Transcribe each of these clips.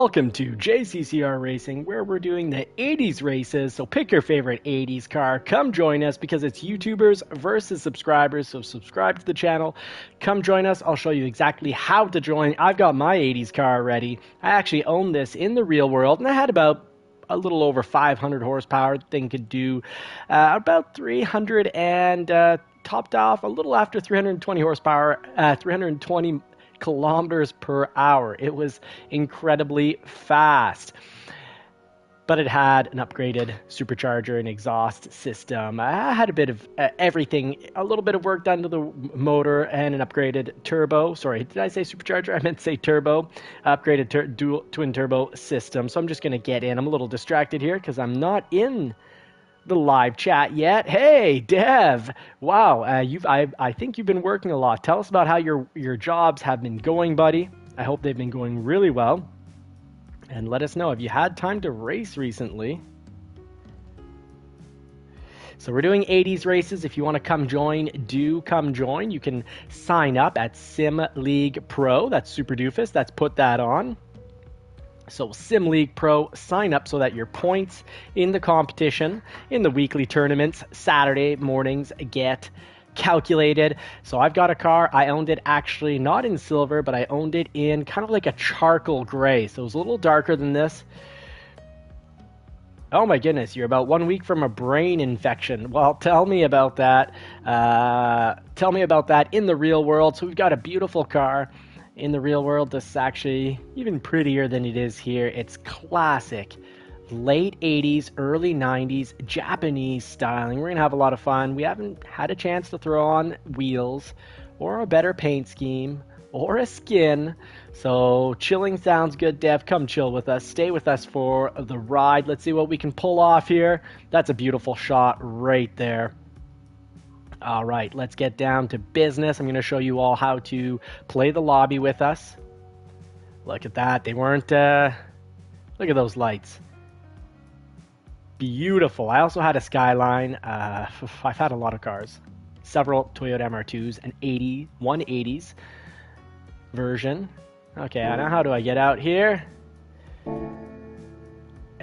Welcome to JCCR Racing, where we're doing the 80s races. So pick your favorite 80s car. Come join us because it's YouTubers versus subscribers. So subscribe to the channel. Come join us. I'll show you exactly how to join. I've got my 80s car ready. I actually own this in the real world, and I had about a little over 500 horsepower. The thing could do about 300 and topped off a little after 320 horsepower, 320 kilometers per hour. It was incredibly fast, but it had an upgraded supercharger and exhaust system. I had a bit of everything, a little bit of work done to the motor and an upgraded turbo. Sorry, did I say supercharger? I meant to say turbo. Upgraded dual twin turbo system. So I'm just going to get in. I'm a little distracted here because I'm not in the live chat yet. Hey, Dev. Wow, I think you've been working a lot. Tell us about how your jobs have been going, buddy. I hope they've been going really well. And let us know, have you had time to race recently? So we're doing 80s races. If you want to come join, do come join. You can sign up at Sim League Pro. That's super doofus. That's put that on. So Sim League Pro, sign up so that your points in the competition, in the weekly tournaments, Saturday mornings get calculated. So I've got a car. I owned it actually not in silver, but I owned it in kind of like a charcoal gray. So it was a little darker than this. Oh my goodness, you're about 1 week from a brain infection. Well, tell me about that. Tell me about that in the real world. So we've got a beautiful car. In the real world, this is actually even prettier than it is here. It's classic late 80s, early 90s Japanese styling. We're going to have a lot of fun. We haven't had a chance to throw on wheels or a better paint scheme or a skin. So chilling sounds good, Dev. Come chill with us. Stay with us for the ride. Let's see what we can pull off here. That's a beautiful shot right there. All right, let's get down to business. I'm going to show you all how to play the lobby with us. Look at that. They weren't... look at those lights. Beautiful. I also had a Skyline. I've had a lot of cars. Several Toyota MR2s, an 180s version. Okay, now how do I get out here?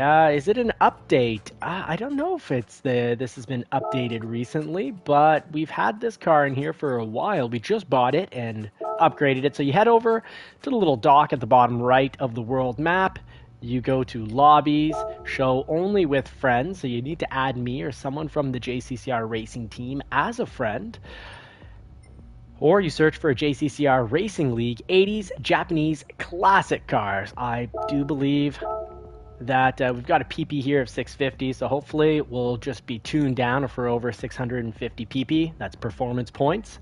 Is it an update? I don't know if this has been updated recently, but we've had this car in here for a while. We just bought it and upgraded it. So you head over to the little dock at the bottom right of the world map. You go to lobbies, show only with friends. So you need to add me or someone from the JCCR racing team as a friend. Or you search for a JCCR Racing League 80s Japanese classic cars. I do believe that we've got a PP here of 650, so hopefully we'll just be tuned down if we're over 650 PP. That's performance points.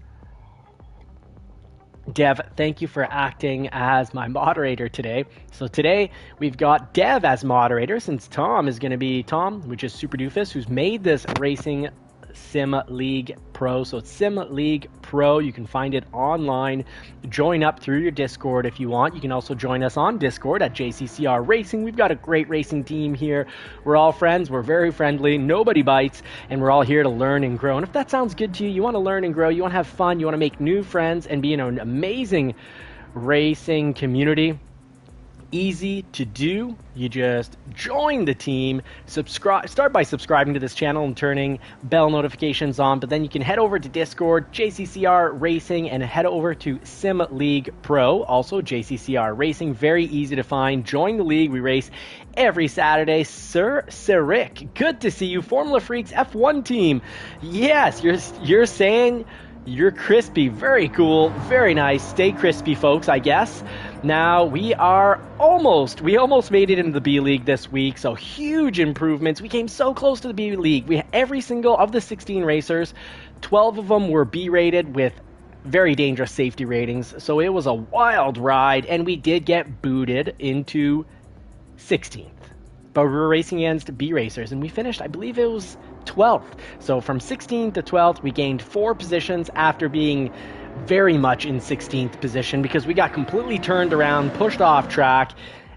Dev, thank you for acting as my moderator today. So today we've got Dev as moderator, since Tom is going to be Tom, which is Super Doofus, who's made this racing Sim League Pro. So it's Sim League Pro. You can find it online. Join up through your Discord if you want. You can also join us on Discord at JCCR Racing. We've got a great racing team here. We're all friends. We're very friendly. Nobody bites. And we're all here to learn and grow. And if that sounds good to you, you want to learn and grow, you want to have fun, you want to make new friends and be in an amazing racing community, easy to do. You just join the team, start by subscribing to this channel and turning bell notifications on, but then you can head over to Discord, JCCR Racing, and head over to Sim League Pro, also JCCR Racing, very easy to find. Join the league. We race every Saturday. Sir Rick, good to see you. Formula Freaks F1 team. Yes, you're saying you're crispy. Very cool. Very nice. Stay crispy, folks, I guess. Now, we almost made it into the B League this week, so huge improvements. We came so close to the B League. Every single of the 16 racers, 12 of them were B rated with very dangerous safety ratings, so it was a wild ride, and we did get booted into 16th. But we were racing against B racers, and we finished, I believe it was 12th. So from 16th to 12th, we gained 4 positions after being very much in 16th position because we got completely turned around, pushed off track,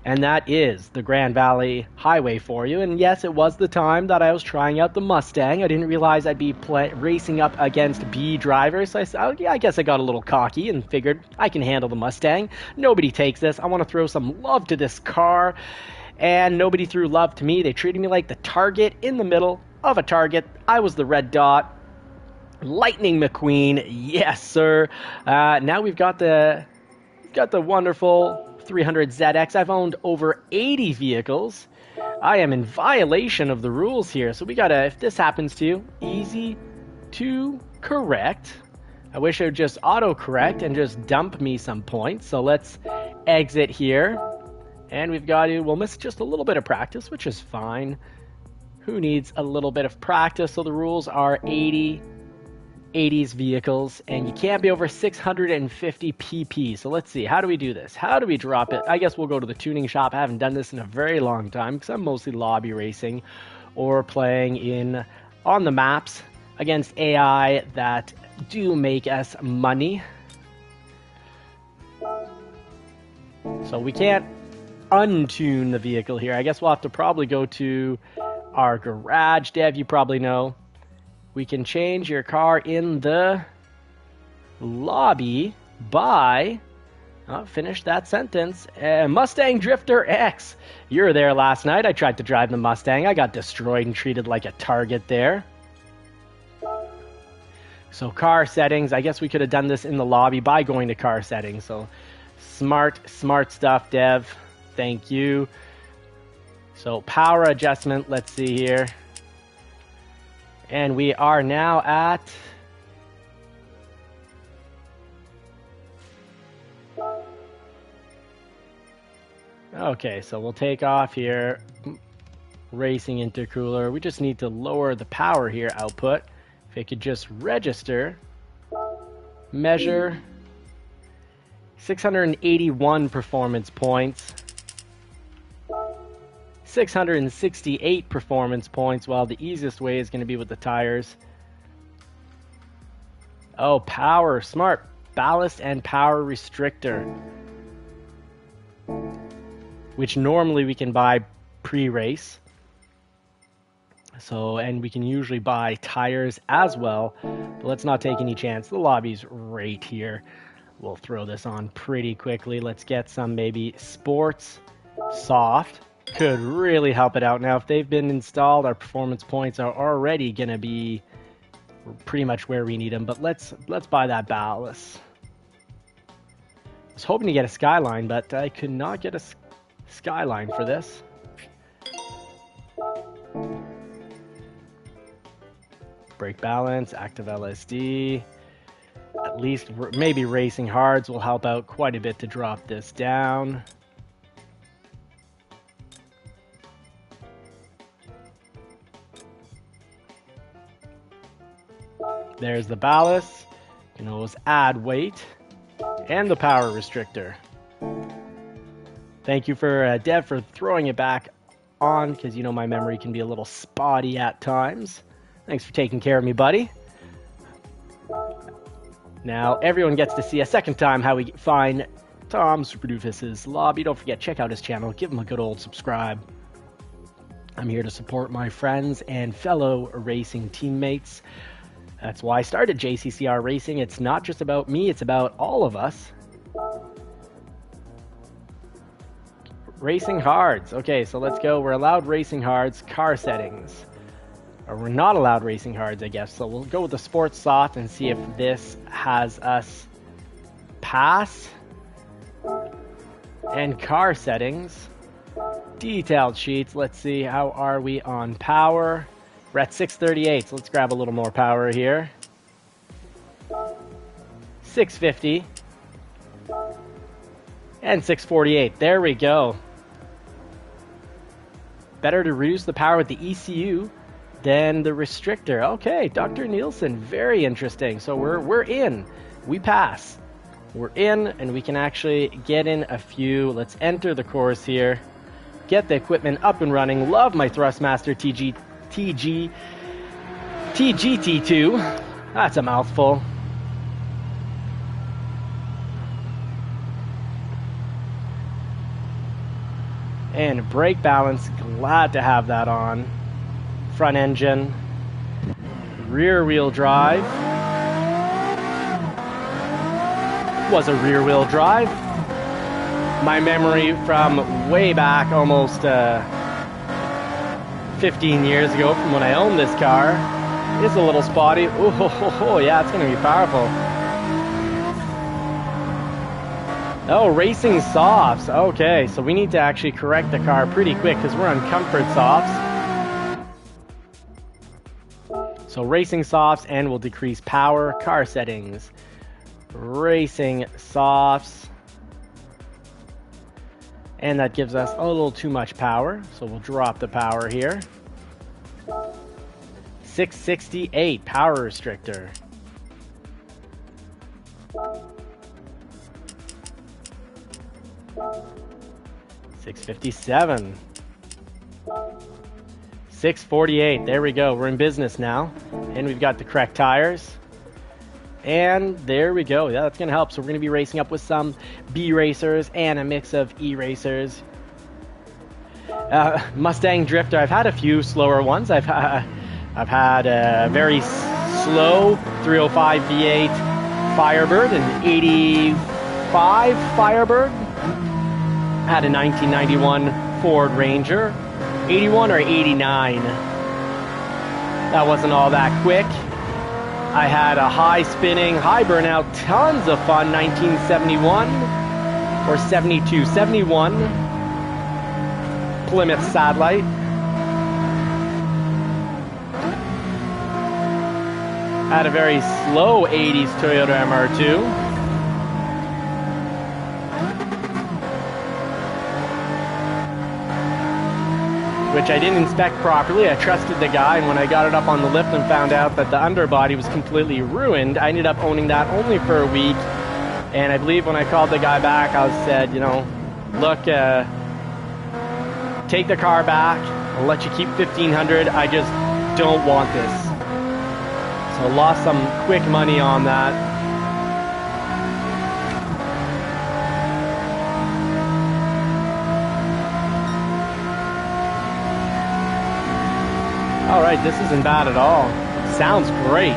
And that is the Grand Valley Highway for you. And yes, it was the time that I was trying out the Mustang. I didn't realize I'd be racing up against B drivers. So I said, oh, yeah, I guess I got a little cocky and figured I can handle the Mustang. Nobody takes this. I want to throw some love to this car. And nobody threw love to me. They treated me like the target in the middle of a target. I was the red dot. Lightning McQueen, yes, sir. Now we've got the wonderful 300ZX. I've owned over 80 vehicles. I am in violation of the rules here. So we gotta, if this happens to you, easy to correct. I wish it would just auto-correct and just dump me some points. So let's exit here. And we've got to, we'll miss just a little bit of practice, which is fine. Who needs a little bit of practice? So the rules are 80s vehicles, and you can't be over 650 pp. So let's see, how do we do this? How do we drop it? I guess we'll go to the tuning shop. I haven't done this in a very long time because I'm mostly lobby racing or playing on the maps against AI that do make us money. So we can't untune the vehicle here. I guess we'll have to probably go to our garage. Dev, you probably know. We can change your car in the lobby by, finish that sentence, Mustang Drifter X. You were there last night. I tried to drive the Mustang. I got destroyed and treated like a target there. So car settings, I guess we could have done this in the lobby by going to car settings. So smart stuff, Dev. Thank you. So power adjustment, let's see here. And we are now at okay, so we'll take off here. Racing intercooler. We just need to lower the power here output. If it could just register, measure 681 performance points. 668 performance points. Well, the easiest way is going to be with the tires. Oh, power. Smart. Ballast and power restrictor. Which normally we can buy pre-race. So, and we can usually buy tires as well. But let's not take any chance. The lobby's right here. We'll throw this on pretty quickly. Let's get some maybe sports soft. Could really help it out. Now, if they've been installed, our performance points are already going to be pretty much where we need them. But let's buy that ballast. I was hoping to get a Skyline, but I could not get a Skyline for this. Brake balance, active LSD. At least maybe racing hards will help out quite a bit to drop this down. There's the ballast. You can always add weight. And the power restrictor. Thank you for Dev for throwing it back on, because you know my memory can be a little spotty at times. Thanks for taking care of me, buddy. Now everyone gets to see a second time how we find Tom Super Doofus's lobby. Don't forget, check out his channel. Give him a good old subscribe. I'm here to support my friends and fellow racing teammates. That's why I started JCCR Racing. It's not just about me, it's about all of us. Racing hards. Okay, so let's go. We're allowed racing hards, car settings. Or we're not allowed racing hards, I guess. So we'll go with the sports soft and see if this has us pass. And car settings. Detailed sheets. Let's see, how are we on power? We're at 638, so let's grab a little more power here. 650. And 648. There we go. Better to reduce the power with the ECU than the restrictor. Okay, Dr. Nielsen, very interesting. So we're in. We pass. We're in, and we can actually get in a few. Let's enter the course here. Get the equipment up and running. Love my Thrustmaster TGT2. That's a mouthful. And brake balance, glad to have that on. Front engine, rear wheel drive. Was a rear wheel drive. My memory from way back, almost 15 years ago from when I owned this car, is a little spotty. Oh, yeah, it's going to be powerful. Oh, racing softs. Okay, so we need to actually correct the car pretty quick because we're on comfort softs. So racing softs, and we'll decrease power. Car settings. Racing softs. And that gives us a little too much power, so we'll drop the power here. 668 power restrictor. 657. 648. There we go. We're in business now. And we've got the correct tires. And there we go. Yeah, that's going to help. So we're going to be racing up with some B racers and a mix of E racers. Mustang Drifter. I've had a few slower ones. I've had a very slow 305 V8 Firebird, an 85 Firebird. Had a 1991 Ford Ranger. 81 or 89. That wasn't all that quick. I had a high spinning, high burnout, tons of fun, 1971 or 72, 71 Plymouth Satellite. Had a very slow 80s Toyota MR2. Which I didn't inspect properly. I trusted the guy, and when I got it up on the lift and found out that the underbody was completely ruined, I ended up owning that only for a week. And I believe when I called the guy back, I said, you know, look, take the car back. I'll let you keep $1,500. I just don't want this. So I lost some quick money on that. All right, this isn't bad at all. Sounds great.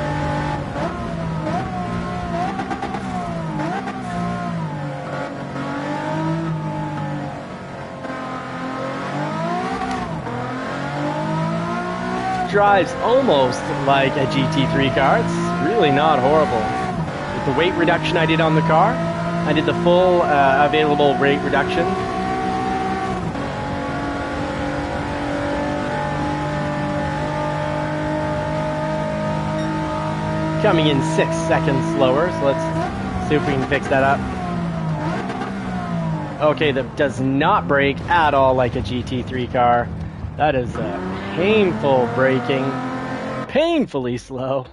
Drives almost like a GT3 car. It's really not horrible. With the weight reduction I did on the car, I did the full available weight reduction. Coming in 6 seconds slower, so let's see if we can fix that up. Okay, that does not brake at all like a GT3 car. That is painful braking, painfully slow.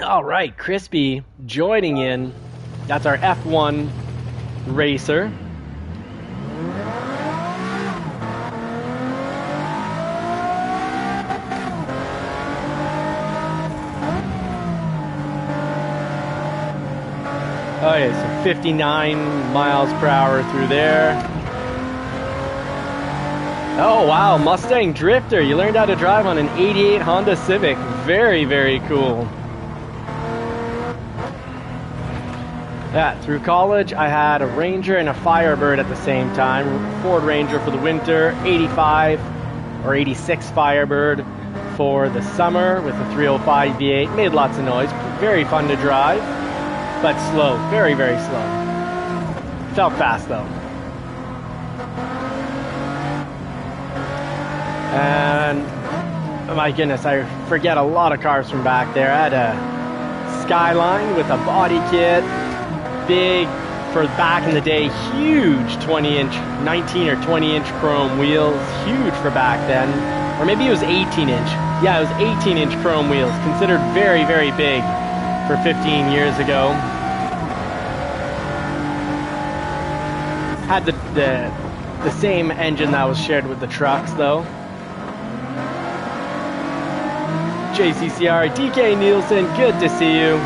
All right, Crispy joining in. That's our F1 racer. Okay, so 59 miles per hour through there. Oh wow, Mustang Drifter. You learned how to drive on an 88 Honda Civic. Very, very cool. Yeah, through college I had a Ranger and a Firebird at the same time. Ford Ranger for the winter, 85 or 86 Firebird for the summer with a 305 V8. Made lots of noise, very fun to drive. But slow, very, very slow. Felt fast though. And oh my goodness, I forget a lot of cars from back there. I had a Skyline with a body kit, big, for back in the day, huge 20-inch, 19 or 20-inch chrome wheels, huge for back then. Or maybe it was 18-inch. Yeah, it was 18-inch chrome wheels, considered very, very big for 15 years ago. Had the same engine that was shared with the trucks though. JCCR, DK Nielsen, good to see you.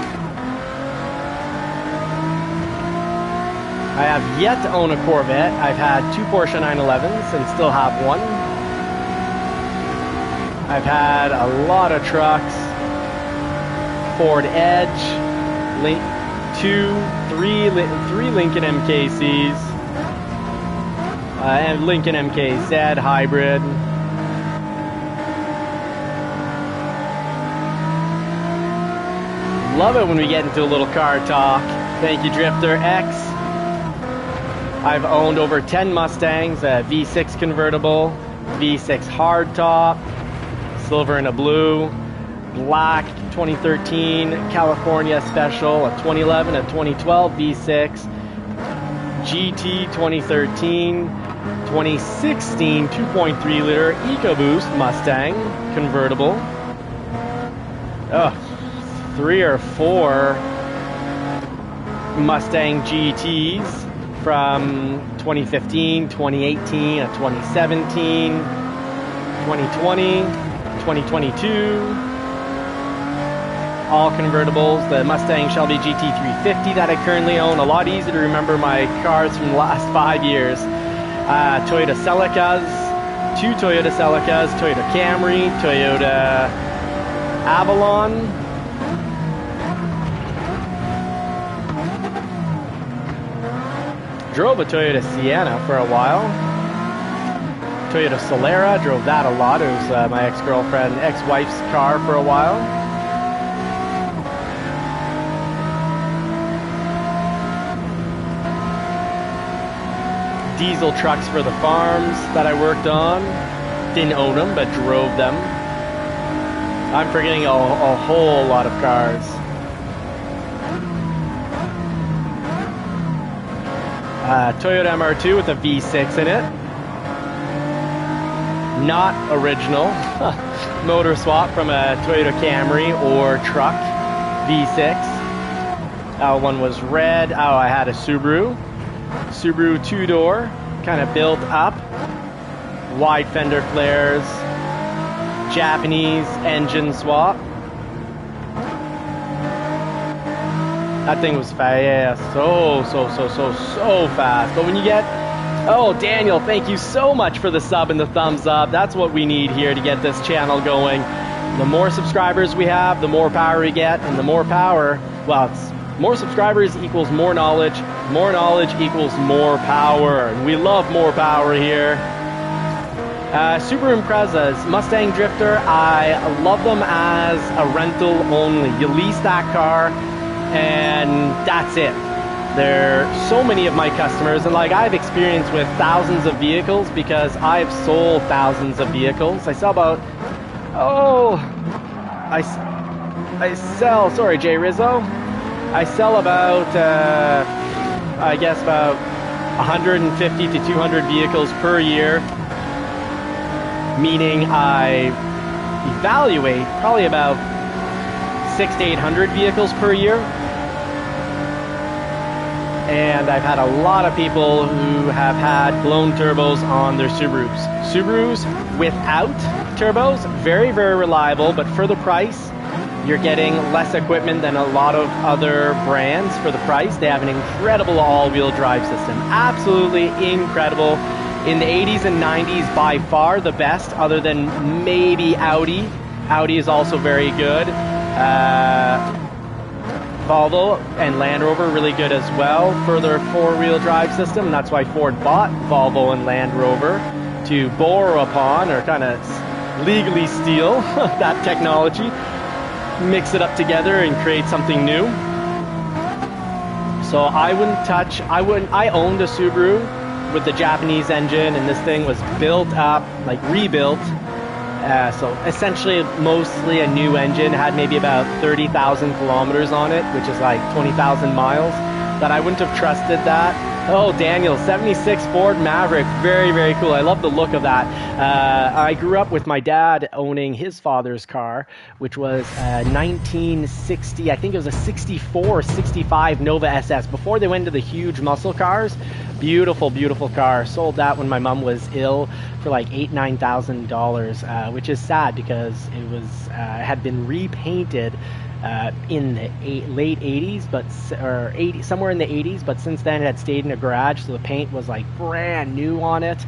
I have yet to own a Corvette. I've had 2 Porsche 911s and still have one. I've had a lot of trucks. Ford Edge, three Lincoln MKCs, and Lincoln MKZ hybrid. Love it when we get into a little car talk. Thank you, Drifter X. I've owned over 10 Mustangs, a V6 convertible, V6 hardtop, silver and a blue, black 2013 California Special, a 2011, a 2012 V6, GT 2013, 2016 2.3 liter EcoBoost Mustang convertible. 3 or 4 Mustang GTs from 2015, 2018, a 2017, 2020, 2022. All convertibles. The Mustang Shelby GT350 that I currently own. A lot easier to remember my cars from the last 5 years. Toyota Celicas, 2 Toyota Celicas, Toyota Camry, Toyota Avalon. Drove a Toyota Sienna for a while. Toyota Solera, drove that a lot. It was my ex-wife's car for a while. Diesel trucks for the farms that I worked on. Didn't own them, but drove them. I'm forgetting a whole lot of cars. Toyota MR2 with a V6 in it. Not original. Motor swap from a Toyota Camry or truck V6. One was red. I had a Subaru 2-door, kind of built up, wide fender flares, Japanese engine swap. That thing was fast, so fast. But when you get, Daniel, thank you so much for the sub and the thumbs up. That's what we need here to get this channel going. The more subscribers we have, the more power we get, and the more power, more subscribers equals more knowledge equals more power. And we love more power here. Super Imprezas, Mustang Drifter, I love them as a rental only. You lease that car and that's it. There are so many of my customers, and like I've experienced with thousands of vehicles because I've sold thousands of vehicles. I sell about, sorry Jay Rizzo, I sell about, I guess about 150 to 200 vehicles per year, meaning I evaluate probably about 600 to 800 vehicles per year. And I've had a lot of people who have had blown turbos on their Subarus. Subarus without turbos, very, very reliable, but for the price, you're getting less equipment than a lot of other brands for the price. They have an incredible all-wheel drive system. Absolutely incredible. In the 80s and 90s, by far the best, other than maybe Audi. Audi is also very good. Volvo and Land Rover really good as well for their four-wheel drive system. That's why Ford bought Volvo and Land Rover, to borrow upon or kind of legally steal that technology, mix it up together and create something new. So I owned a Subaru with the Japanese engine, and this thing was built up, like rebuilt. So essentially mostly a new engine, had maybe about 30,000 kilometers on it, which is like 20,000 miles, that I wouldn't have trusted that. Oh, Daniel, 76 Ford Maverick, very, very cool. I love the look of that. I grew up with my dad owning his father's car, which was 1960, I think it was a 64, 65 Nova SS, before they went to the huge muscle cars. Beautiful, beautiful car. Sold that when my mom was ill for like $8,000 to $9,000, which is sad because it was had been repainted in the late 80s, or 80, somewhere in the 80s, but since then it had stayed in a garage, so the paint was like brand new on it.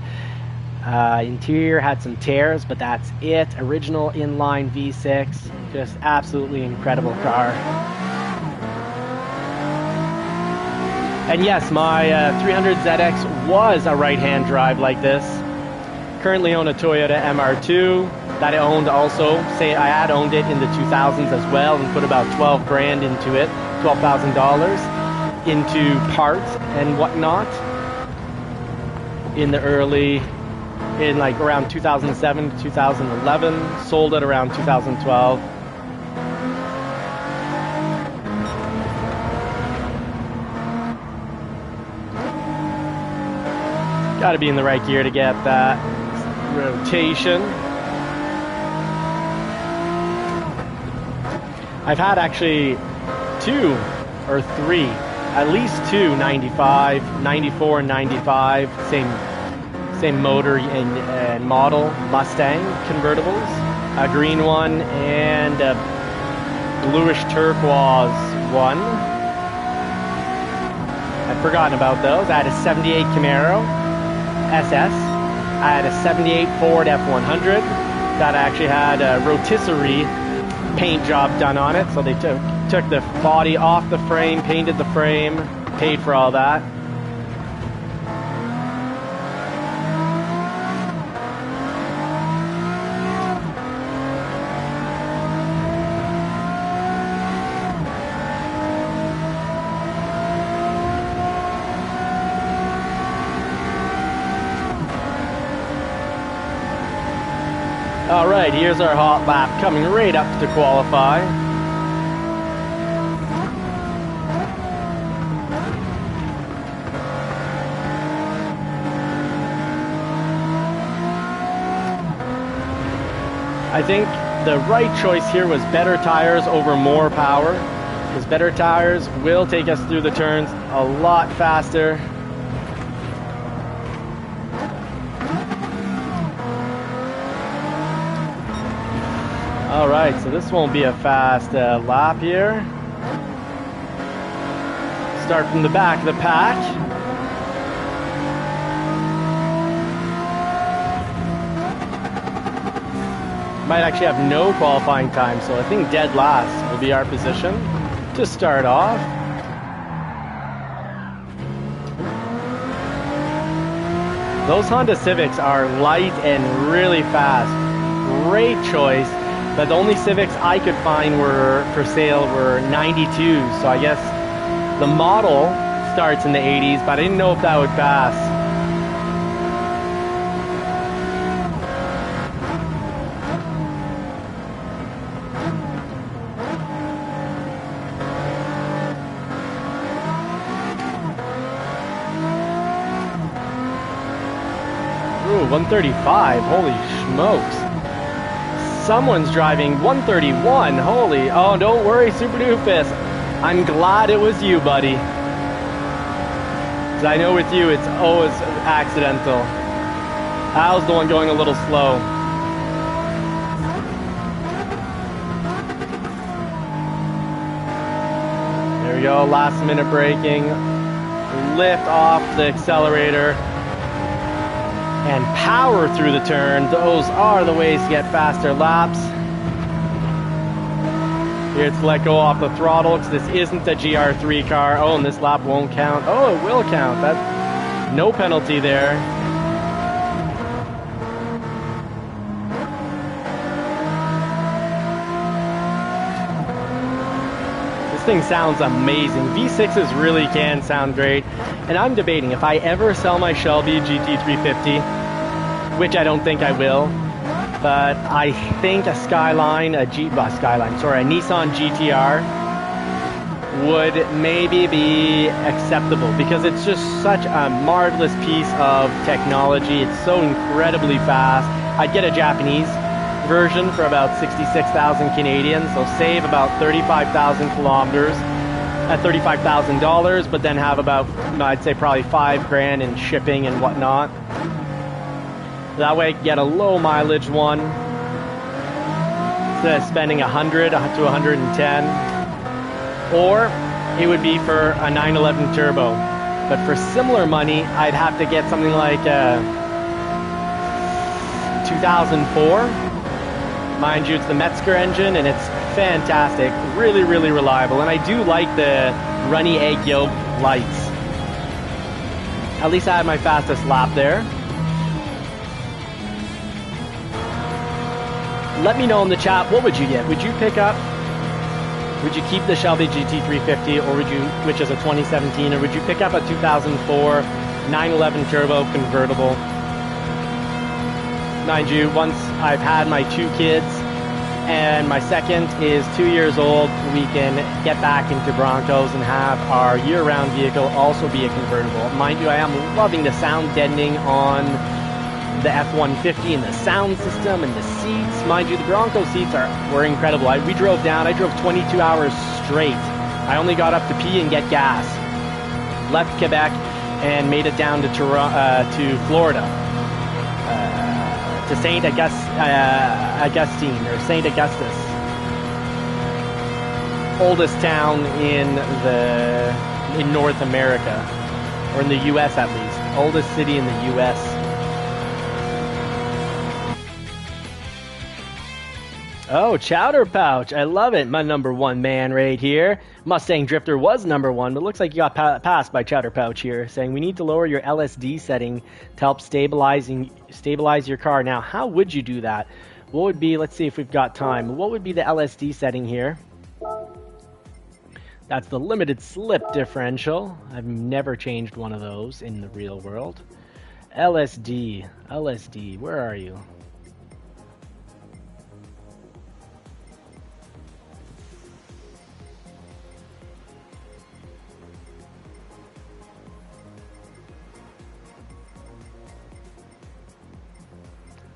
Interior had some tears, but that's it. Original inline V6, just absolutely incredible car. And yes, my 300ZX was a right-hand drive like this. Currently own a Toyota MR2 that I owned also. Say I had owned it in the 2000s as well and put about 12 grand into it, $12,000 into parts and whatnot in like around 2007 to 2011, sold it around 2012. Got to be in the right gear to get that rotation. I've had actually two or three, at least two 95, 94 and 95, same motor and model Mustang convertibles, a green one and a bluish turquoise one. I'd forgotten about those. I had a 78 Camaro SS. I had a 78 Ford F100 that actually had a rotisserie paint job done on it. So they took the body off the frame, painted the frame, paid for all that. All right, here's our hot lap coming right up to qualify. I think the right choice here was better tires over more power, because better tires will take us through the turns a lot faster. All right, so this won't be a fast lap here. Start from the back of the pack. Might actually have no qualifying time, so I think dead last will be our position to start off. Those Honda Civics are light and really fast. Great choice. But the only Civics I could find were for sale were 92s, so I guess the model starts in the 80s, but I didn't know if that would pass. Ooh, 135, holy smokes. Someone's driving 131. Holy, oh, don't worry, Super Doofus. I'm glad it was you, buddy. 'Cause I know with you, it's always accidental. I was the one going a little slow. There we go, last minute braking. Lift off the accelerator. And power through the turn. Those are the ways to get faster laps. Here it's let go off the throttle because this isn't a GR3 car. Oh, and this lap won't count. Oh, it will count. That's no penalty there. This thing sounds amazing. V6s really can sound great. And I'm debating if I ever sell my Shelby GT350, which I don't think I will, but I think a Nissan GTR would maybe be acceptable because it's just such a marvelous piece of technology. It's so incredibly fast. I'd get a Japanese version for about 66,000 Canadian, so save about 35,000 kilometers at $35,000, but then have about, I'd say probably 5 grand in shipping and whatnot. That way I can get a low mileage one. spending 100 to 110, or it would be for a 911 turbo. But for similar money, I'd have to get something like 2004. Mind you, it's the Metzger engine, and it's fantastic, really, really reliable. And I do like the runny egg yolk lights. At least I had my fastest lap there. Let me know in the chat, what would you get? Would you pick up, would you keep the Shelby GT350, or would you, which is a 2017, or would you pick up a 2004 911 turbo convertible? Mind you, once I've had my 2 kids and my second is 2 years old, we can get back into Broncos and have our year-round vehicle also be a convertible. Mind you, I am loving the sound deadening on the F-150 and the sound system and the seats. Mind you, the Bronco seats were incredible. We drove down. I drove 22 hours straight. I only got up to pee and get gas. Left Quebec and made it down to Florida, to St. Augustine or St. Augustus, oldest town in North America, or in the U.S. at least, oldest city in the U.S. Oh, Chowder Pouch. I love it. My #1 man right here. Mustang Drifter was #1, but looks like you got passed by Chowder Pouch here, saying we need to lower your LSD setting to help stabilize your car. Now, how would you do that? What would be, let's see if we've got time. What would be the LSD setting here? That's the limited slip differential. I've never changed one of those in the real world. LSD, where are you?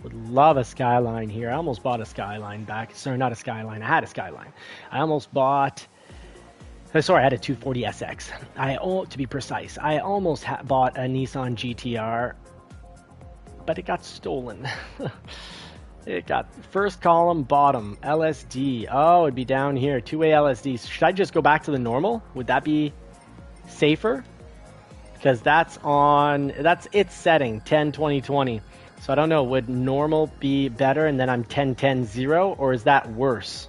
Would love a Skyline here. I almost bought a Skyline back. Sorry, not a Skyline. I had a Skyline. I almost bought... Sorry, I had a 240SX. To be precise, I almost bought a Nissan GTR, but it got stolen. It got first column, bottom, LSD. Oh, it'd be down here. 2-way LSD. Should I just go back to the normal? Would that be safer? Because that's its setting, 10, 20, 20. So I don't know, would normal be better and then I'm 10, 10, 0, or is that worse?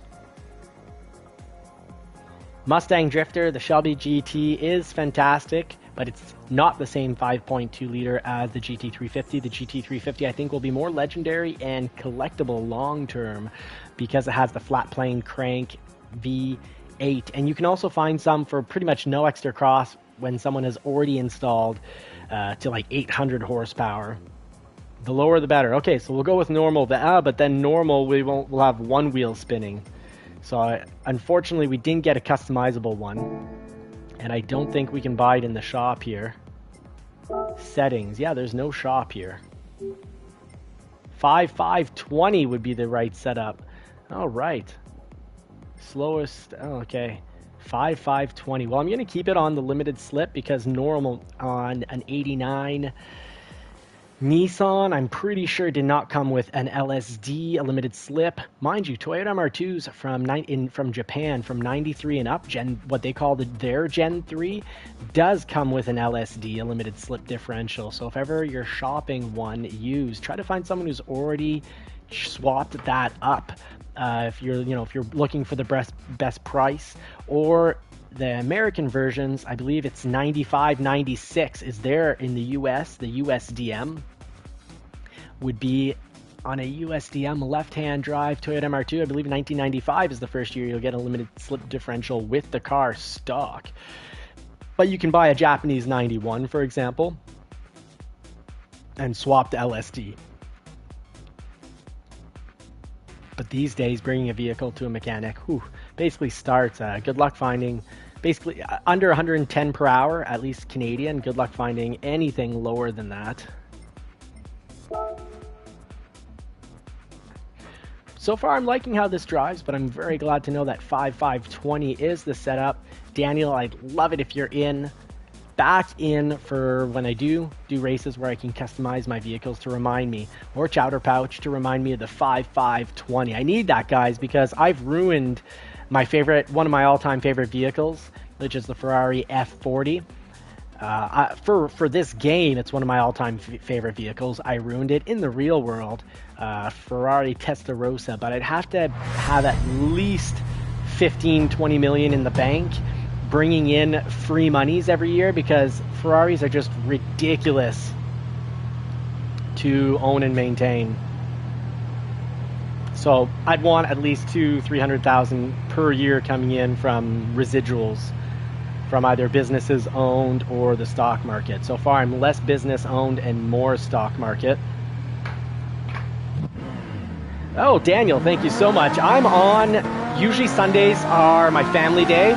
Mustang Drifter, the Shelby GT is fantastic, but it's not the same 5.2 liter as the GT350. The GT350 I think will be more legendary and collectible long term because it has the flat plane crank V8. And you can also find some for pretty much no extra cost when someone has already installed to like 800 horsepower. The lower the better. Okay, so we'll go with normal, but then normal we'll have one wheel spinning. So unfortunately we didn't get a customizable one, and I don't think we can buy it in the shop here. Settings, yeah, there's no shop here. 5520 would be the right setup. All right, slowest. Oh, okay, 5520. Well, I'm gonna keep it on the limited slip because normal on an 89 Nissan, I'm pretty sure, did not come with an LSD, a limited slip. Mind you, Toyota MR2s from Japan, from 93 and up, what they call their Gen 3, does come with an LSD, a limited slip differential. So if ever you're shopping one used, try to find someone who's already swapped that up. If you're looking for the best price, or the American versions, I believe it's 95, 96 is there in the US. The USDM would be on a USDM left-hand drive Toyota MR2. I believe 1995 is the first year you'll get a limited slip differential with the car stock. But you can buy a Japanese 91, for example, and swap to LSD. But these days, bringing a vehicle to a mechanic, basically starts, good luck finding, basically under 110 per hour, at least Canadian, good luck finding anything lower than that. So far, I'm liking how this drives, but I'm very glad to know that 5520 is the setup. Daniel, I'd love it if you're in back in for when I do races where I can customize my vehicles to remind me, or chowder pouch to remind me of the 5520. I need that, guys, because I've ruined one of my all-time favorite vehicles, which is the Ferrari F40. For this game, it's one of my all-time favorite vehicles. I ruined it in the real world, Ferrari Testarossa, but I'd have to have at least 15-20 million in the bank, bringing in free monies every year, because Ferraris are just ridiculous to own and maintain. So I'd want at least 200,000-300,000 per year coming in from residuals from either businesses owned or the stock market. So far, I'm less business owned and more stock market. Oh, Daniel, thank you so much. I'm on, usually Sundays are my family day.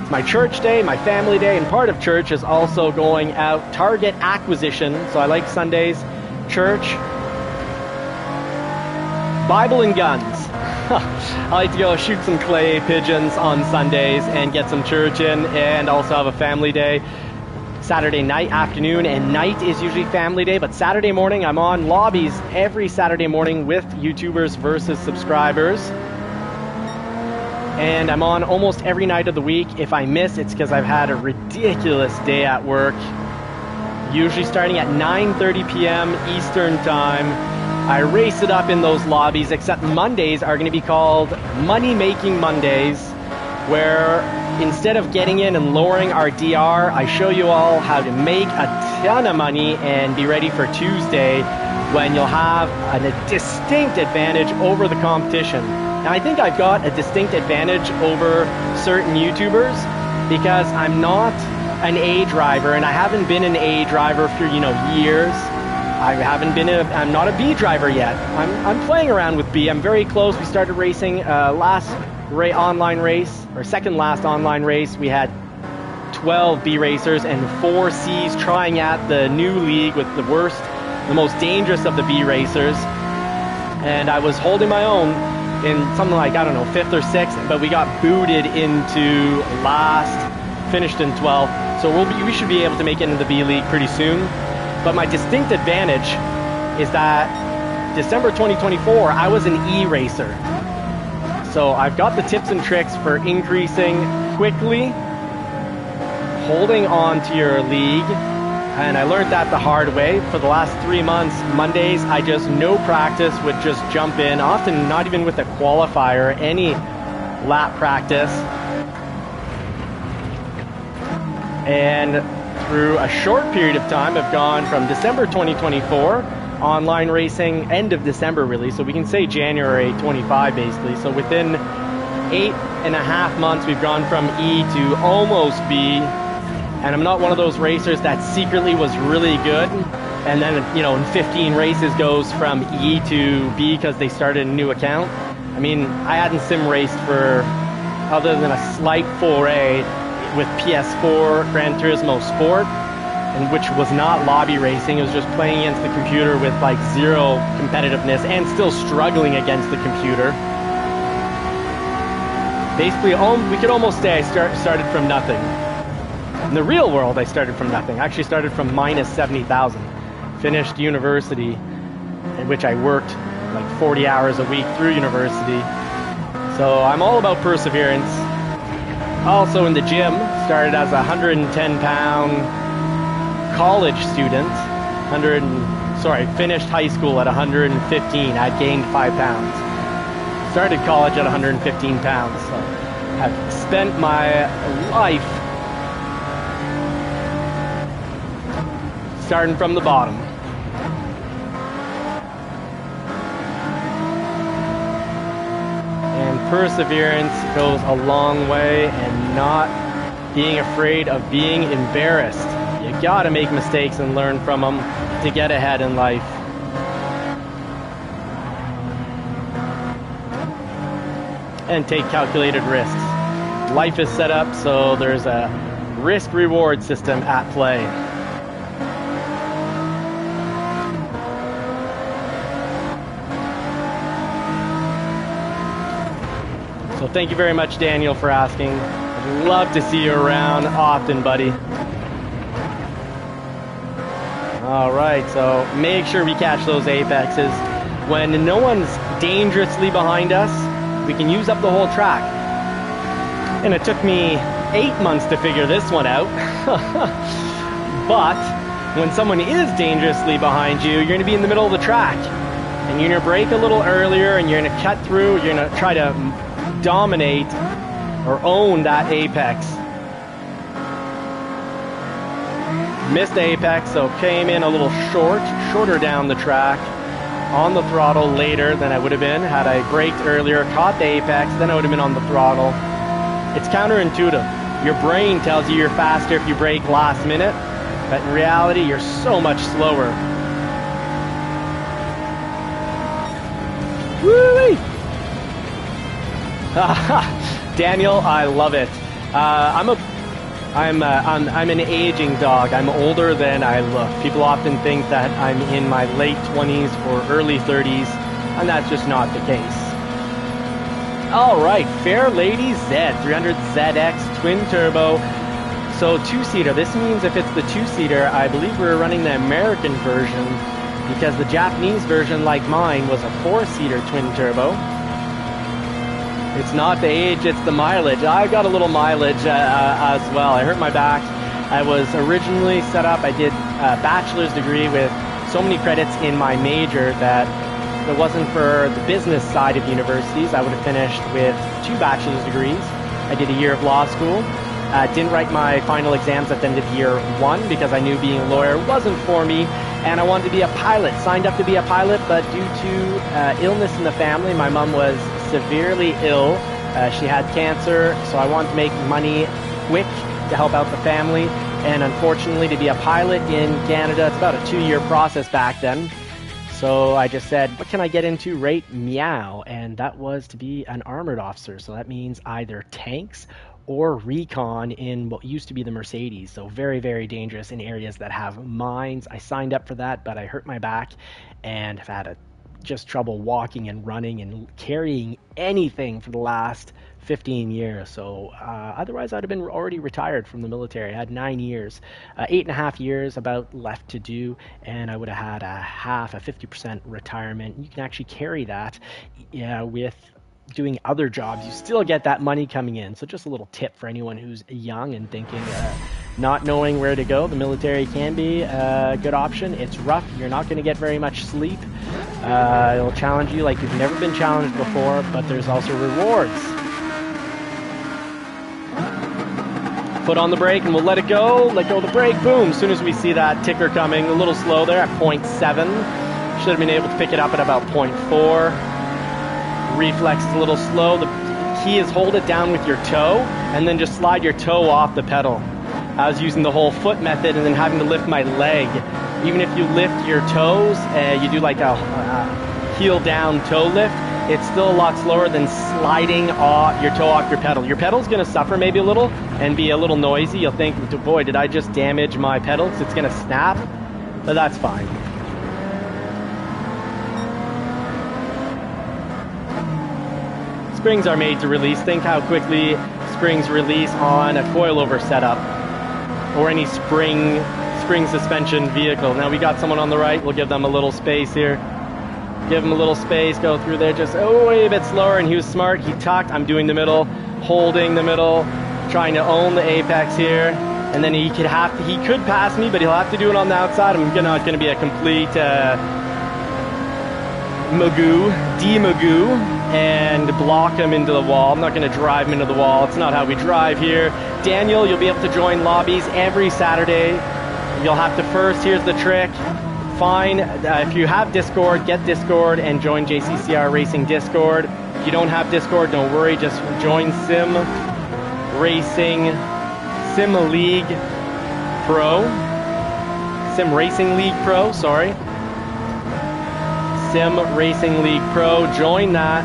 It's my church day, my family day, and part of church is also going out target acquisition. So I like Sundays, church, Bible and guns. I like to go shoot some clay pigeons on Sundays and get some church in, and also have a family day. Saturday night, afternoon, and night is usually family day, but Saturday morning I'm on lobbies every Saturday morning with YouTubers versus subscribers. And I'm on almost every night of the week. If I miss, it's because I've had a ridiculous day at work. Usually starting at 9:30 p.m. Eastern Time. I race it up in those lobbies, except Mondays are going to be called Money-Making Mondays, where instead of getting in and lowering our DR, I show you all how to make a ton of money and be ready for Tuesday, when you'll have a distinct advantage over the competition. Now, I think I've got a distinct advantage over certain YouTubers because I'm not an A driver, and I haven't been an A driver for, years. I'm not a B driver yet. I'm playing around with B. I'm very close. We started racing online race, or second last online race. We had 12 B racers and 4 Cs trying at the new league with the most dangerous of the B racers. And I was holding my own in something like, 5th or 6th, but we got booted into last, finished in 12th. So we should be able to make it into the B league pretty soon. But my distinct advantage is that December 2024, I was an E racer. So I've got the tips and tricks for increasing quickly, holding on to your league, and I learned that the hard way. For the last 3 months, Mondays, I just, no practice, would just jump in, often not even with a qualifier, any lap practice. And through a short period of time, I've gone from December 2024, online racing, end of December really, so we can say January 25 basically. So within 8.5 months, we've gone from E to almost B. And I'm not one of those racers that secretly was really good, and then, in 15 races goes from E to B because they started a new account. I mean, I hadn't sim raced for, other than a slight foray with PS4 Gran Turismo Sport, and which was not lobby racing. It was just playing against the computer with like zero competitiveness and still struggling against the computer. Basically, we could almost say I started from nothing. In the real world, I started from nothing. I actually started from minus 70,000. Finished university, in which I worked like 40 hours a week through university. So I'm all about perseverance. Also in the gym, started as a 110-pound college student. Finished high school at 115. I gained 5 pounds. Started college at 115 pounds. So I've spent my life starting from the bottom. Perseverance goes a long way, and not being afraid of being embarrassed. You gotta make mistakes and learn from them to get ahead in life. And take calculated risks. Life is set up so there's a risk-reward system at play. So thank you very much, Daniel, for asking. I'd love to see you around often, buddy. All right, so make sure we catch those apexes. When no one's dangerously behind us, we can use up the whole track. And it took me 8 months to figure this one out. But when someone is dangerously behind you, you're going to be in the middle of the track. And you're going to brake a little earlier, and you're going to cut through. You're going to try to dominate or own that apex. Missed the apex, so came in a little shorter down the track. On the throttle later than I would have been had I braked earlier, caught the apex, then I would have been on the throttle. It's counterintuitive. Your brain tells you you're faster if you brake last minute, but in reality, you're so much slower. Woo-wee! Daniel, I love it. I'm an aging dog. I'm older than I look. People often think that I'm in my late 20s or early 30s, and that's just not the case. All right, Fair Lady Z, 300ZX twin turbo. So two-seater. This means if it's the two-seater, I believe we're running the American version, because the Japanese version, like mine, was a four-seater twin turbo. It's not the age, it's the mileage. I got a little mileage as well. I hurt my back. I was originally set up, I did a bachelor's degree with so many credits in my major that if it wasn't for the business side of universities, I would have finished with 2 bachelor's degrees. I did a year of law school. Didn't write my final exams at the end of year 1 because I knew being a lawyer wasn't for me, and I wanted to be a pilot. Signed up to be a pilot, but due to illness in the family, my mom was severely ill. She had cancer, so I wanted to make money quick to help out the family. And unfortunately, to be a pilot in Canada, it's about a 2-year process back then. So I just said, what can I get into? Right, meow. And that was to be an armored officer. So that means either tanks or recon in what used to be the Mercedes. So very, very dangerous in areas that have mines. I signed up for that, but I hurt my back and have had just trouble walking and running and carrying anything for the last 15 years. So otherwise I'd have been already retired from the military. I had 9 years, 8.5 years about left to do, and I would have had a 50% retirement. You can actually carry that with doing other jobs. You still get that money coming in. So just a little tip for anyone who's young and thinking, not knowing where to go. The military can be a good option. It's rough. You're not going to get very much sleep. It'll challenge you like you've never been challenged before, but there's also rewards. Foot on the brake and we'll let it go. Let go of the brake. Boom. As soon as we see that ticker coming, a little slow there at 0.7. Should have been able to pick it up at about 0.4. Reflex is a little slow. The key is hold it down with your toe and then just slide your toe off the pedal. I was using the whole foot method and then having to lift my leg. Even if you lift your toes, you do like a heel down toe lift, it's still a lot slower than sliding your toe off your pedal. Your pedal's going to suffer maybe a little and be a little noisy. You'll think, boy, did I just damage my pedal? Because it's going to snap, but that's fine. Springs are made to release. Think how quickly springs release on a coilover setup or any spring suspension vehicle. Now we got someone on the right. We'll give them a little space here. Give him a little space. Go through there just a bit slower. And he was smart. He tucked. I'm doing the middle, holding the middle, trying to own the apex here. And then he could pass me, but he'll have to do it on the outside. I'm not going to be a complete magoo and block him into the wall. I'm not going to drive him into the wall. It's not how we drive here. Daniel, you'll be able to join lobbies every Saturday. You'll have to first, here's the trick, if you have Discord, get Discord and join JCCR Racing Discord. If you don't have Discord, don't worry, just join Sim Racing League Pro. Sim Racing League Pro, sorry. Sim Racing League Pro, join that.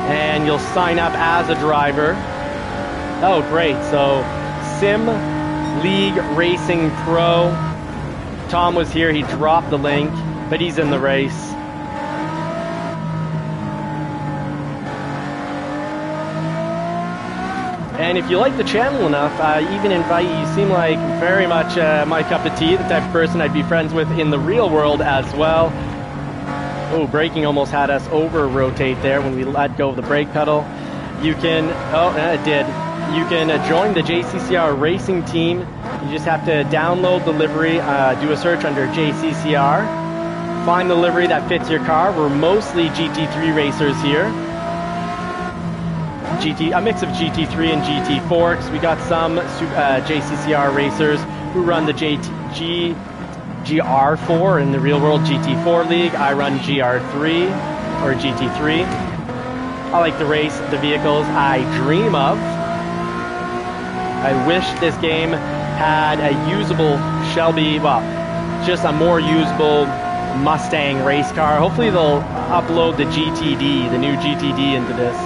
And you'll sign up as a driver. Oh, great. So, Sim League Racing Pro. Tom was here. He dropped the link, but he's in the race. And if you like the channel enough, I even invite you. You seem like very much my cup of tea, the type of person I'd be friends with in the real world as well. Oh, braking almost had us over-rotate there when we let go of the brake pedal. You can, it did. You can join the JCCR racing team. You just have to download the livery, do a search under JCCR, find the livery that fits your car. We're mostly GT3 racers here. A mix of GT3 and GT4, because we got some JCCR racers who run the GR4 in the real world GT4 league. I run GR3 or GT3. I like to race the vehicles I dream of. I wish this game had a usable Shelby, well, just a more usable Mustang race car. Hopefully they'll upload the GTD, the new GTD into this.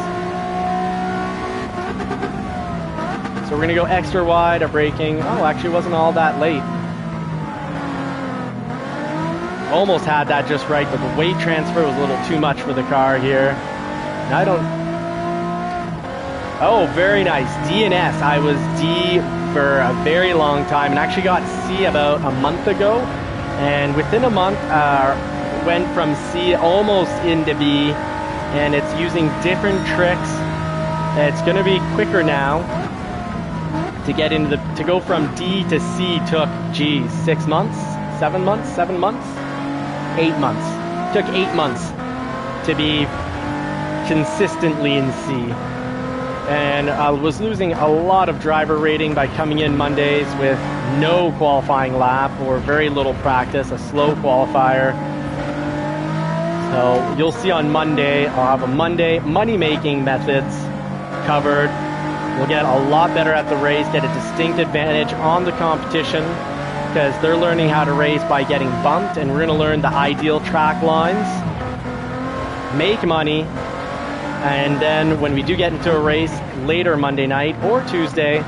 So we're going to go extra wide, our braking. Oh, actually wasn't all that late. Almost had that just right, but the weight transfer was a little too much for the car here. And I don't... Oh, very nice. D and S. I was D for a very long time and actually got C about a month ago. And within a month, went from C almost into B. And it's using different tricks. It's going to be quicker now. To get into to go from D to C took, geez, 6 months, 7 months, 7 months, 8 months. Took 8 months to be consistently in C. And I was losing a lot of driver rating by coming in Mondays with no qualifying lap or very little practice, a slow qualifier. So you'll see on Monday, I'll have a Monday money-making methods covered. We'll get a lot better at the race, get a distinct advantage on the competition because they're learning how to race by getting bumped, and we're going to learn the ideal track lines, make money, and then when we do get into a race later Monday night or Tuesday,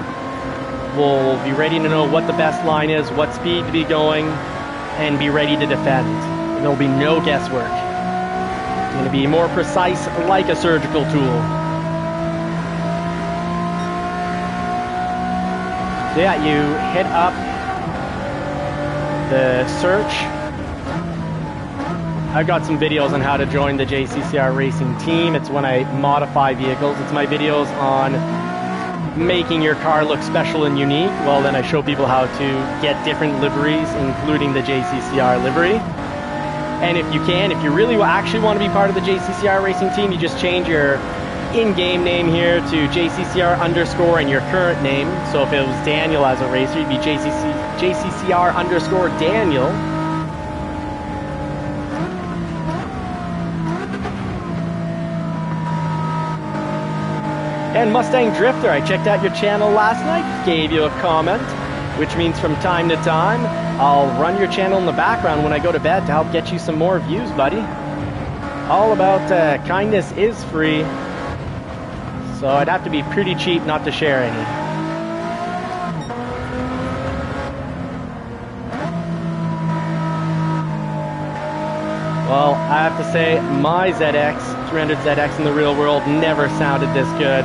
we'll be ready to know what the best line is, what speed to be going, and be ready to defend. There'll be no guesswork. It's going to be more precise like a surgical tool. So yeah, you hit up the search. I've got some videos on how to join the JCCR racing team. It's when I modify vehicles. It's my videos on making your car look special and unique. Well, then I show people how to get different liveries, including the JCCR livery. And if you really actually want to be part of the JCCR racing team, you just change your in-game name here to JCCR underscore and your current name. So if it was Daniel as a racer, you'd be JCCR underscore Daniel. And Mustang Drifter, I checked out your channel last night, gave you a comment, which means from time to time, I'll run your channel in the background when I go to bed to help get you some more views, buddy. All about kindness is free. So I'd have to be pretty cheap not to share any. Well, I have to say, my ZX, 300ZX in the real world, never sounded this good.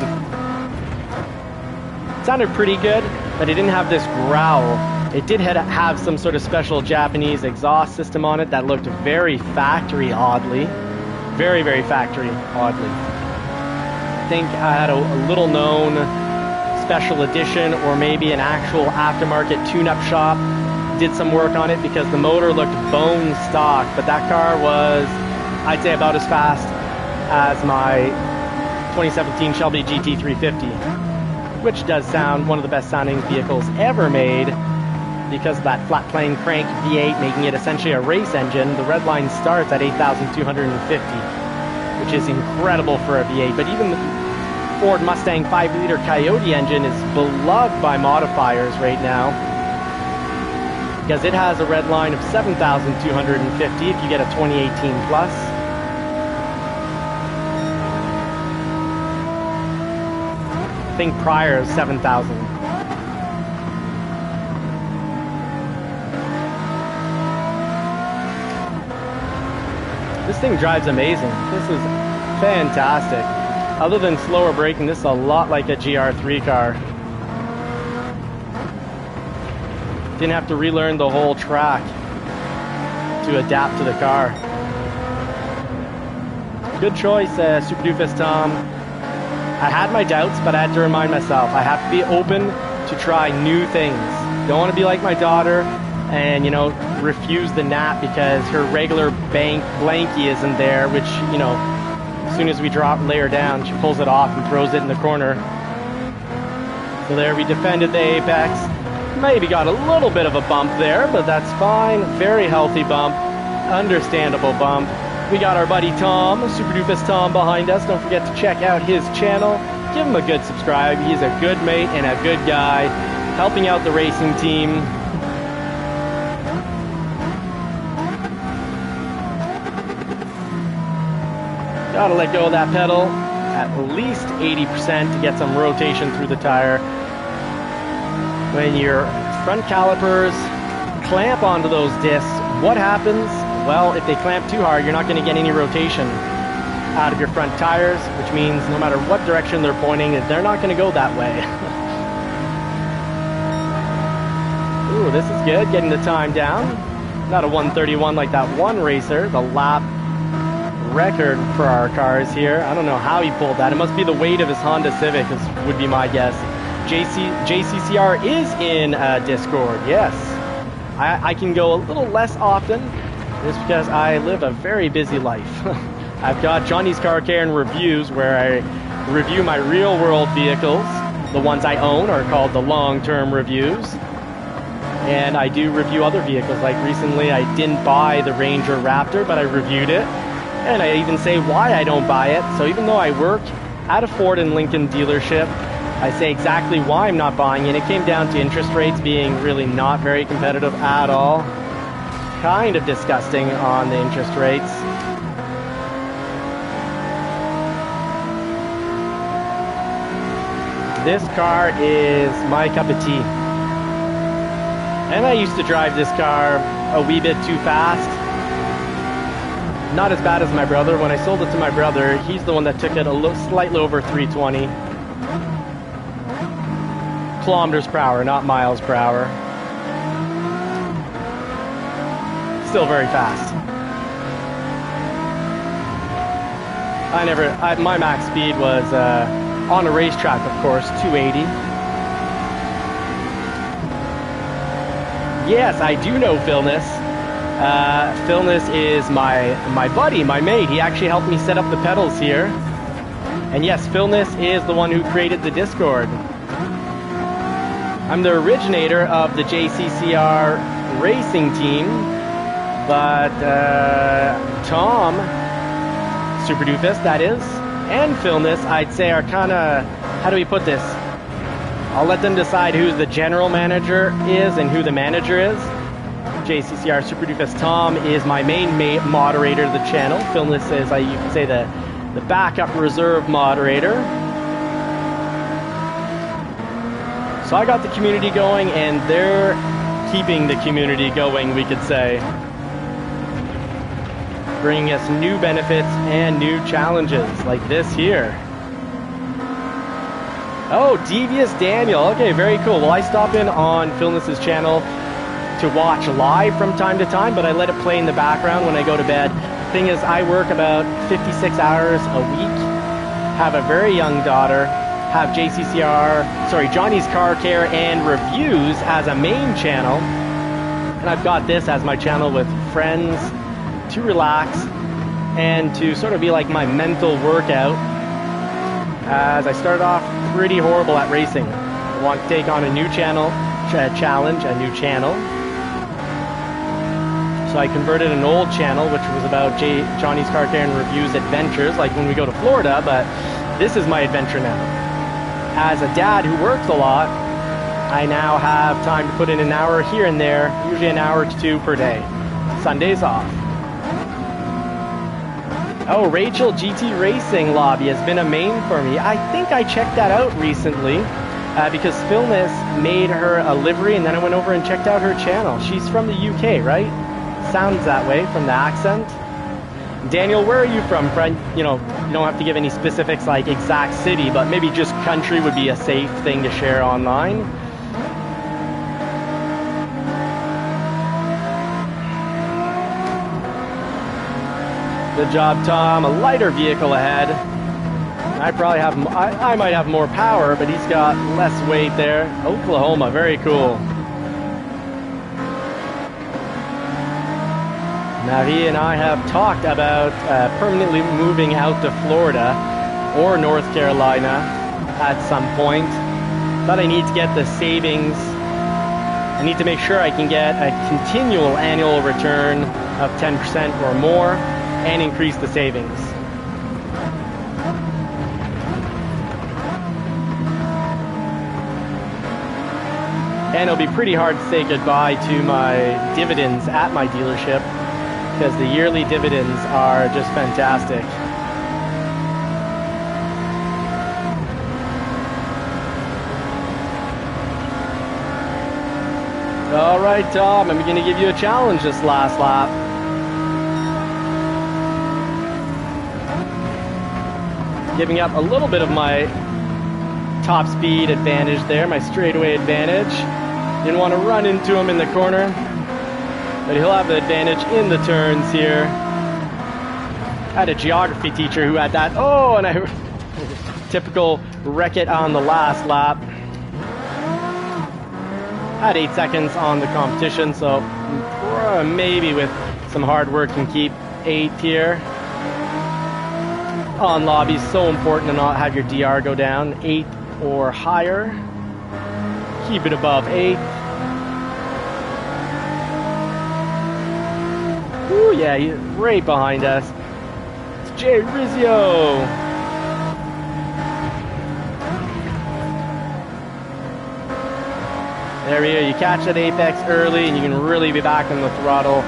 It sounded pretty good, but it didn't have this growl. It did have some sort of special Japanese exhaust system on it that looked very factory, oddly. Very, very factory, oddly. I think I had a little known special edition or maybe an actual aftermarket tune-up shop did some work on it because the motor looked bone stock, but that car was, I'd say, about as fast as my 2017 Shelby GT350, which does sound one of the best sounding vehicles ever made because of that flat plane crank V8 making it essentially a race engine. The red line starts at 8,250. Which is incredible for a V8, but even the Ford Mustang 5-liter Coyote engine is beloved by modifiers right now because it has a red line of 7,250 if you get a 2018 plus. I think prior is 7,000. This thing drives amazing. This is fantastic. Other than slower braking, this is a lot like a GR3 car. Didn't have to relearn the whole track to adapt to the car. Good choice, Super Doofus Tom. I had my doubts, but I had to remind myself I have to be open to try new things. Don't want to be like my daughter and, you know, refuse the nap because her regular blankie isn't there, which, you know, as soon as we lay her down, she pulls it off and throws it in the corner. So there, we defended the apex. Maybe got a little bit of a bump there, but that's fine. Very healthy bump, understandable bump. We got our buddy Tom, Super Doofus Tom, behind us. Don't forget to check out his channel. Give him a good subscribe. He's a good mate and a good guy, helping out the racing team. Gotta let go of that pedal at least 80% to get some rotation through the tire. When your front calipers clamp onto those discs, what happens? Well, if they clamp too hard, you're not going to get any rotation out of your front tires, which means no matter what direction they're pointing, they're not going to go that way. Ooh, this is good, getting the time down. Not a 131 like that one racer, the lap record for our cars here. I don't know how he pulled that. It must be the weight of his Honda Civic, would be my guess. JCCR is in Discord, yes. I can go a little less often, just because I live a very busy life. I've got Johnny's Car Care and Reviews, where I review my real world vehicles. The ones I own are called the long-term reviews. And I do review other vehicles, like recently I didn't buy the Ranger Raptor, but I reviewed it. And I even say why I don't buy it. So even though I work at a Ford and Lincoln dealership, I say exactly why I'm not buying it. It came down to interest rates being really not very competitive at all. Kind of disgusting on the interest rates. This car is my cup of tea. And I used to drive this car a wee bit too fast. Not as bad as my brother. When I sold it to my brother, he's the one that took it slightly over 320. Kilometers per hour, not miles per hour. Still very fast. My max speed was, on a racetrack, of course, 280. Yes, I do know Philness. Philness is my buddy, my mate. He actually helped me set up the pedals here. And yes, Philness is the one who created the Discord. I'm the originator of the JCCR racing team, but Tom, Super Doofus, that is, and Philness, I'd say are kind of, how do we put this? I'll let them decide who the general manager is and who the manager is. JCCR Super Doofus Tom is my main moderator of the channel. Philness is, you could say, the backup reserve moderator. So I got the community going, and they're keeping the community going, we could say. Bringing us new benefits and new challenges, like this here. Oh, Devious Daniel. Okay, very cool. Well, I stop in on Philness's channel to watch live from time to time, but I let it play in the background when I go to bed. Thing is, I work about 56 hours a week, have a very young daughter, have Johnny's Car Care and Reviews as a main channel, and I've got this as my channel with friends to relax and to sort of be like my mental workout, as I started off pretty horrible at racing. I want to take on a new channel, challenge, a new channel. So I converted an old channel, which was about Johnny's Car Care and Reviews adventures, like when we go to Florida, but this is my adventure now. As a dad who works a lot, I now have time to put in an hour here and there, usually an hour to two per day. Sundays off. Oh, Rachel GT Racing Lobby has been a main for me. I think I checked that out recently because Philness made her a livery, and then I went over and checked out her channel. She's from the UK, right? Sounds that way from the accent. Daniel, where are you from, friend? You know, you don't have to give any specifics like exact city, but maybe just country would be a safe thing to share online. Good job, Tom. A lighter vehicle ahead. I probably have, I might have more power, but he's got less weight there. Oklahoma, very cool. Now, he and I have talked about permanently moving out to Florida or North Carolina at some point, but I need to get the savings. I need to make sure I can get a continual annual return of 10% or more and increase the savings. And it'll be pretty hard to say goodbye to my dividends at my dealership, because the yearly dividends are just fantastic. All right, Tom, I'm going to give you a challenge this last lap. Giving up a little bit of my top speed advantage there, my straightaway advantage. Didn't want to run into him in the corner, but he'll have the advantage in the turns here. I had a geography teacher who had that. Oh, and I typical wreck it on the last lap. Had 8 seconds on the competition, so maybe with some hard work can keep 8 here. On lobby, so important to not have your DR go down. 8 or higher. Keep it above 8. Ooh, yeah, he's right behind us. It's Jay Rizzio. There we go. You catch that apex early and you can really be back on the throttle.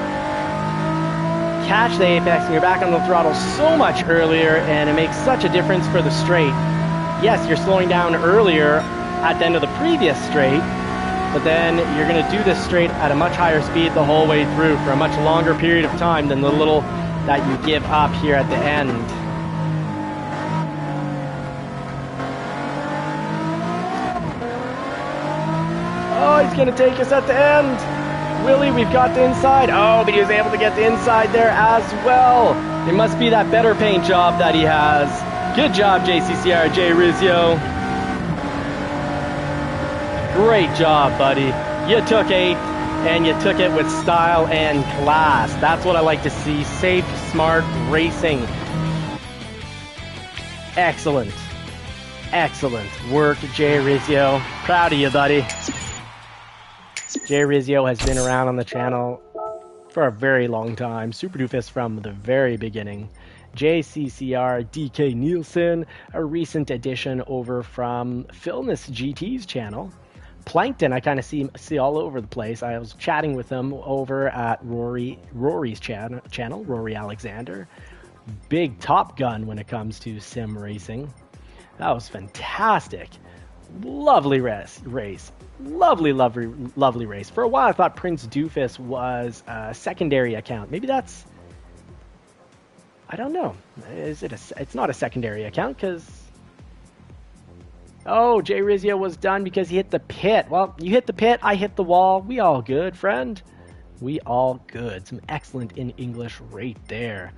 Catch the apex and you're back on the throttle so much earlier, and it makes such a difference for the straight. Yes, you're slowing down earlier at the end of the previous straight, but then you're going to do this straight at a much higher speed the whole way through for a much longer period of time than the little that you give up here at the end. Oh, he's going to take us at the end. Willie, we've got the inside. Oh, but he was able to get the inside there as well. It must be that better paint job that he has. Good job, JCCR, Jay Rizzio. Great job, buddy. You took 8, and you took it with style and class. That's what I like to see. Safe, smart racing. Excellent. Excellent work, Jay Rizzio. Proud of you, buddy. Jay Rizzio has been around on the channel for a very long time. Super Doofus from the very beginning. JCCR DK Nielsen, a recent addition over from Philness GT's channel. Plankton, I kind of see all over the place. I was chatting with him over at Rory's channel, Rory Alexander. Big Top Gun when it comes to sim racing. That was fantastic. Lovely race. Lovely race. For a while I thought Prince Doofus was a secondary account. Maybe that's, I don't know. It's not a secondary account because, oh, Jay Rizzio was done because he hit the pit. Well, you hit the pit, I hit the wall. We all good, friend. We all good. Some excellent in English right there.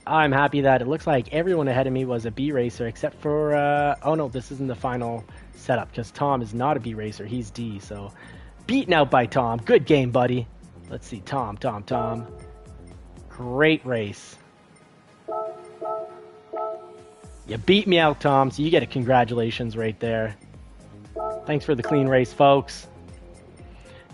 I'm happy that it looks like everyone ahead of me was a B racer except for, oh no, this isn't the final setup because Tom is not a B racer, he's D, so beaten out by Tom. Good game, buddy. Let's see, Tom. Great race. You beat me out, Tom, so you get a congratulations right there. Thanks for the clean race, folks.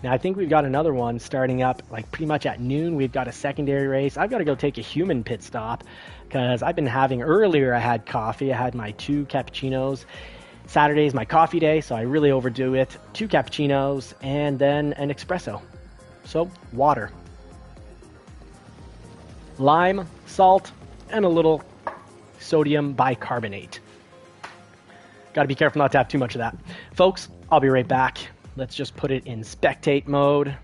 Now, I think we've got another one starting up like pretty much at noon. We've got a secondary race. I've got to go take a human pit stop because I've been having, earlier I had coffee. I had my 2 cappuccinos. Saturday is my coffee day, so I really overdo it. 2 cappuccinos and then an espresso. So, water. Lime, salt, and a little sodium bicarbonate. Got to be careful not to have too much of that. Folks, I'll be right back. Let's just put it in spectate mode.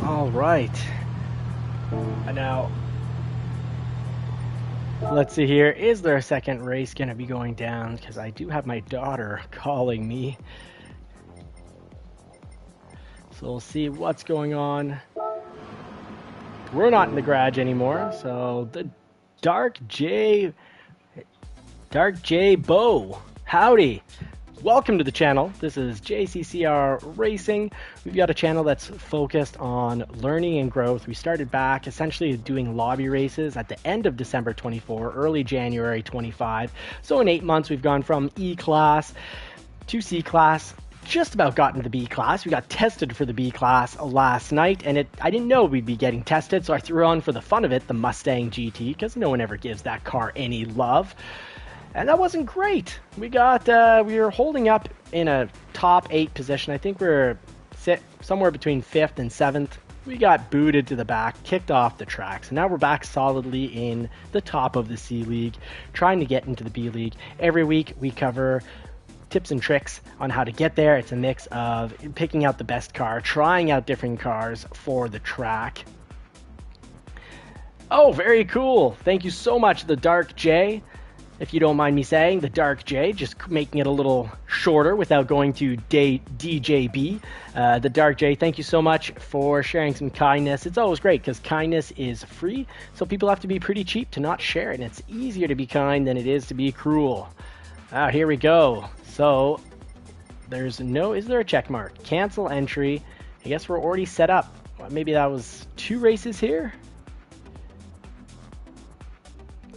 All right. Now, let's see here. Is there a second race going to be going down? Because I do have my daughter calling me. So we'll see what's going on. We're not in the garage anymore. So the Dark J Bow. Howdy. Welcome to the channel. This is JCCR Racing. We've got a channel that's focused on learning and growth. We started back essentially doing lobby races at the end of December 24, early January 25. So in 8 months, we've gone from E class to C class, just about gotten to the B class. We got tested for the B class last night, and I didn't know we'd be getting tested, so I threw on for the fun of it the Mustang GT, because no one ever gives that car any love. And that wasn't great. We were holding up in a top 8 position. I think we were somewhere between 5th and 7th. We got booted to the back, kicked off the track. So now we're back solidly in the top of the C League, trying to get into the B League. Every week we cover tips and tricks on how to get there. It's a mix of picking out the best car, trying out different cars for the track. Oh, very cool. Thank you so much, the Dark J. If you don't mind me saying, the Dark J, just making it a little shorter without going to DJB. The Dark J, thank you so much for sharing some kindness. It's always great because kindness is free, so people have to be pretty cheap to not share it. And it's easier to be kind than it is to be cruel. Here we go. So is there a check mark? Cancel entry. I guess we're already set up. Maybe that was 2 races here.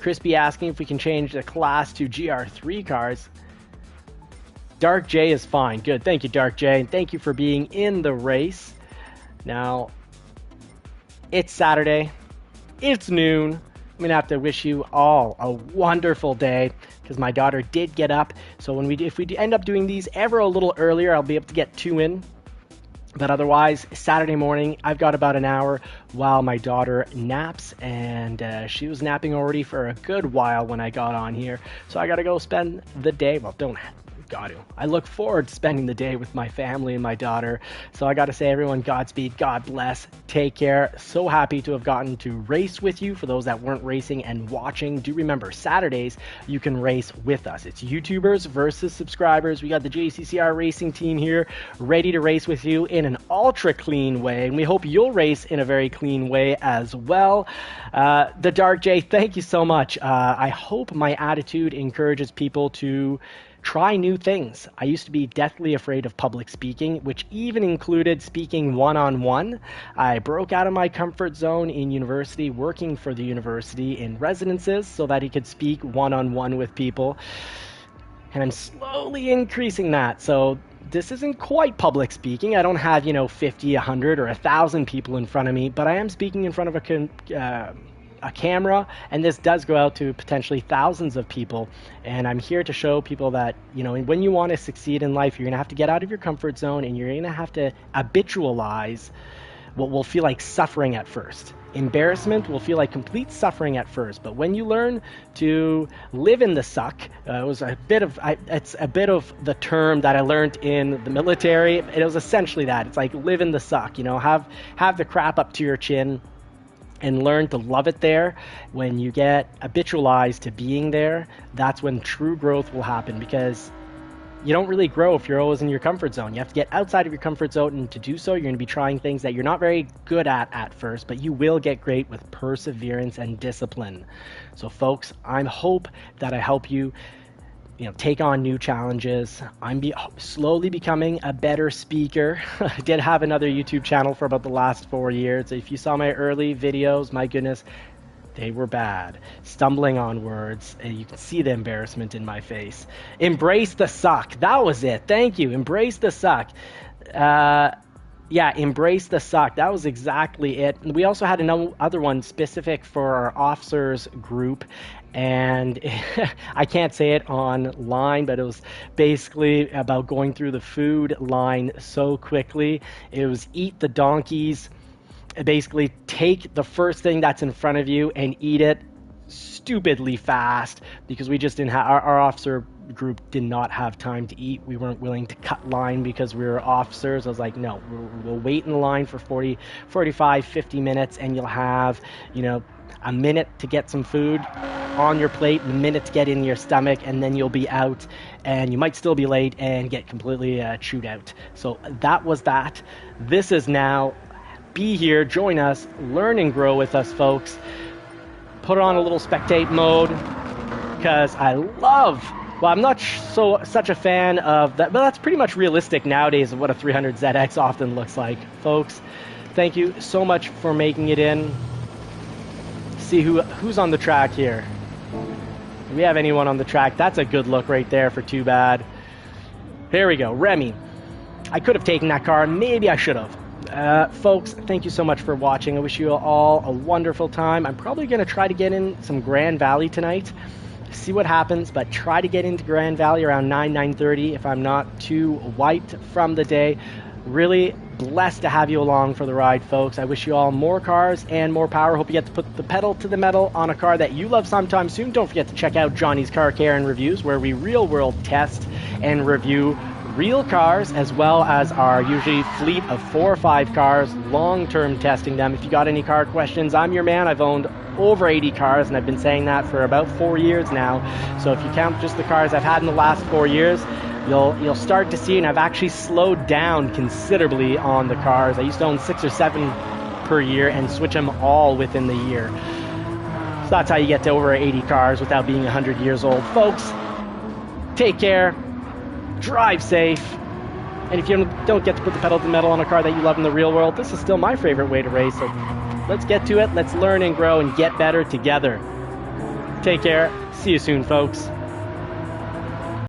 Crispy asking if we can change the class to GR3 cars. Dark J is fine. Good. Thank you, Dark J. And thank you for being in the race. Now, it's Saturday. It's noon. I'm going to have to wish you all a wonderful day because my daughter did get up. So if we end up doing these ever a little earlier, I'll be able to get 2 in. But otherwise, Saturday morning, I've got about an hour while my daughter naps, and she was napping already for a good while when I got on here. So I got to go spend the day. Well, I look forward to spending the day with my family and my daughter. So I got to say, everyone, Godspeed, God bless, take care. So happy to have gotten to race with you. For those that weren't racing and watching, do remember, Saturdays, you can race with us. It's YouTubers versus subscribers. We got the JCCR Racing team here, ready to race with you in an ultra clean way. And we hope you'll race in a very clean way as well. The Dark J, thank you so much. I hope my attitude encourages people to try new things. I used to be deathly afraid of public speaking, which even included speaking one-on-one. I broke out of my comfort zone in university, working for the university in residences so that he could speak one-on-one with people. And I'm slowly increasing that. So this isn't quite public speaking. I don't have, 50, 100, or 1,000 people in front of me, but I am speaking in front of a camera, and this does go out to potentially thousands of people. And I'm here to show people that, when you want to succeed in life, you're going to have to get out of your comfort zone, and you're going to have to habitualize what will feel like suffering at first. Embarrassment will feel like complete suffering at first, but when you learn to live in the suck, it's a bit of the term that I learned in the military. It was essentially that. It's like live in the suck, have the crap up to your chin and learn to love it there. When you get habitualized to being there, that's when true growth will happen, because you don't really grow if you're always in your comfort zone. You have to get outside of your comfort zone, and to do so, you're going to be trying things that you're not very good at first, but you will get great with perseverance and discipline. So folks, I hope that I help you, take on new challenges. I'm slowly becoming a better speaker. I did have another YouTube channel for about the last 4 years. If you saw my early videos, my goodness, they were bad. Stumbling on words, and you can see the embarrassment in my face. Embrace the suck. That was it. Thank you. Embrace the suck. Embrace the suck. That was exactly it. We also had another one specific for our officers group, and I can't say it online, but it was basically about going through the food line so quickly. It was eat the donkeys. Basically take the first thing that's in front of you and eat it stupidly fast, because we just didn't have, our officer group did not have time to eat. We weren't willing to cut line because we were officers. I was like, no, we'll wait in the line for 40, 45, 50 minutes, and you'll have, a minute to get some food on your plate, a minute to get in your stomach, and then you'll be out, and you might still be late and get completely chewed out. So that was that. This is now. Be here, join us, learn and grow with us, folks. Put on a little spectate mode, because I'm not such a fan of that, but that's pretty much realistic nowadays of what a 300ZX often looks like. Folks, thank you so much for making it in. See who's on the track here. Do we have anyone on the track? That's a good look right there for Too Bad. Here we go, Remy. I could have taken that car, maybe I should have. Folks, thank you so much for watching. I wish you all a wonderful time. I'm probably going to try to get in some Grand Valley tonight, see what happens, but try to get into Grand Valley around 9:30 if I'm not too wiped from the day. Really blessed to have you along for the ride, folks. I wish you all more cars and more power. Hope you get to put the pedal to the metal on a car that you love sometime soon. Don't forget to check out Johnny's Car Care and Reviews, where we real-world test and review real cars, as well as our usually fleet of 4 or 5 cars, long-term testing them. If you got any car questions, I'm your man. I've owned over 80 cars, and I've been saying that for about 4 years now. So if you count just the cars I've had in the last 4 years, you'll start to see, and I've actually slowed down considerably on the cars. I used to own 6 or 7 per year and switch them all within the year. So that's how you get to over 80 cars without being 100 years old. Folks, take care. Drive safe, and if you don't get to put the pedal to the metal on a car that you love in the real world, this is still my favorite way to race. So let's get to it. Let's learn and grow and get better together. Take care. See you soon, folks.